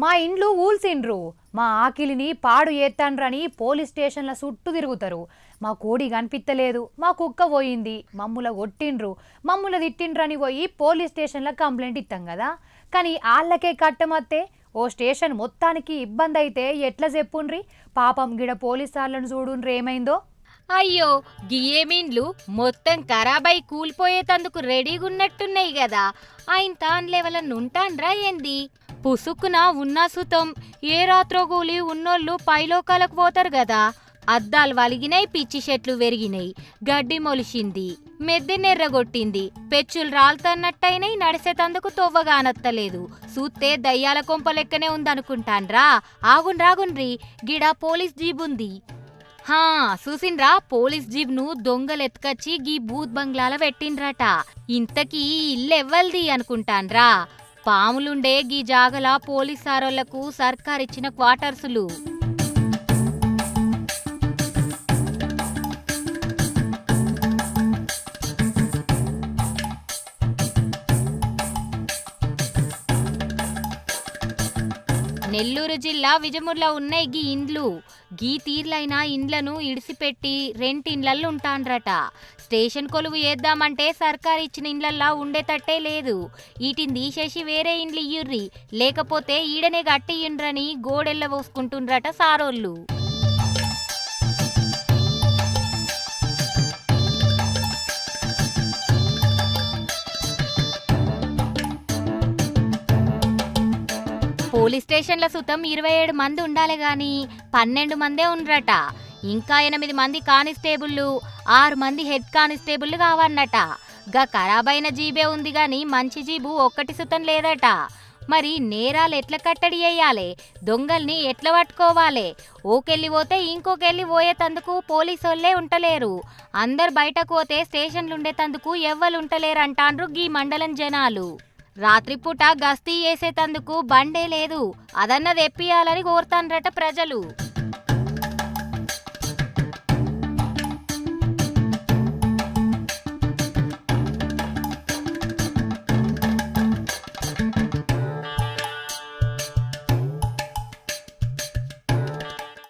మా ఇండ్లు ఊల్సిండ్రు, మా ఆకిలిని పాడు ఏత్తండ్రని పోలీస్ స్టేషన్ల చుట్టూ తిరుగుతారు. మా కోడి కనిపిత్తలేదు, మా కుక్క పోయింది, మమ్ముల కొట్టిండ్రు, మమ్ముల తిట్టిండ్రని పోయి పోలీస్ స్టేషన్ల కంప్లైంట్ ఇస్తాం కదా. కానీ ఆళ్ళకే కట్టమత్తే ఓ స్టేషన్ మొత్తానికి ఇబ్బంది అయితే ఎట్లా చెప్పుండ్రి. పాపం గిడ పోలీస్ వాళ్ళను చూడుండ్రి ఏమైందో. అయ్యో గియేమిండ్లు మొత్తం ఖరాబై కూలిపోయేతందుకు రెడీగున్నట్టున్నాయి గదా. ఆయన తాన్లేవలనుంటాన్రా ఏంది? పుసుక్కున ఉన్న సుతం ఏ రాత్రో కూలి ఉన్నోళ్ళు పైలోకాలకు పోతారు గదా. అద్దాలు వలిగినాయి, పిచ్చి చెట్లు వెరిగినాయి, గడ్డి మొలిసింది, మెద్దెనెర్రగొట్టింది, పెచ్చులు రాల్తన్నట్టయినాయి, నడిసేతందుకు తొవ్వగానత్తలేదు. సూత్తే దయ్యాల కొంప లెక్కనే ఉందనుకుంటాన్రా. ఆగుండ్రాగుండ్రి, గిడ పోలీస్ జీబుంది. హా చూసిండ్రా, పోలీస్ జీబ్ ను దొంగలెత్తుకచ్చి గీ బూత్ బంగ్లాల పెట్టిండ్రట. ఇంతకీ ఇల్లెవ్వల్ది అనుకుంటాన్రా? పాములుండే గీ జాగల పోలీస్ సారోళ్లకు సర్కారిచ్చిన క్వార్టర్సులు. నెల్లూరు జిల్లా విజయముర్లో ఉన్నాయి గీ ఇండ్లు. గీ తీర్లైన ఇండ్లను ఇడిసిపెట్టి రెంట్ ఇండ్లల్లో ఉంటాండ్రట. స్టేషన్ కొలువు ఏద్దామంటే సర్కారు ఇచ్చిన ఇండ్లల్లా ఉండేటట్టే లేదు. వీటిని తీసేసి వేరే ఇండ్లు ఇయ్యుర్రి, లేకపోతే ఈడనే గట్టియ్యుండ్రని గోడెల్ల పోసుకుంటుండ్రట సారోళ్ళు. పోలీస్ స్టేషన్ల సుతం 27 మంది ఉండాలి గాని 12 మందే ఉండ్రట. ఇంకా 8 మంది కానిస్టేబుళ్లు, 6 మంది హెడ్ కానిస్టేబుళ్లు కావన్నట. గా ఖరాబైన జీబే ఉంది గాని మంచి జీబు ఒక్కటి సుతం లేదట. మరి నేరాలు ఎట్లా కట్టడి చేయాలి? దొంగల్ని ఎట్లా పట్టుకోవాలి? ఓకెళ్ళి పోతే ఇంకోకెళ్ళి పోయేతందుకు పోలీసోళ్లే ఉంటలేరు. అందరు బయటకు పోతే స్టేషన్లుండేతందుకు ఎవ్వలుంటలేరు అంటాండ్రు గీ మండలం జనాలు. రాత్రిపూట గస్తీ చేసేతందుకు బండే లేదు, అదన్నది ఎప్పియాలని కోరుతాండ్రట ప్రజలు.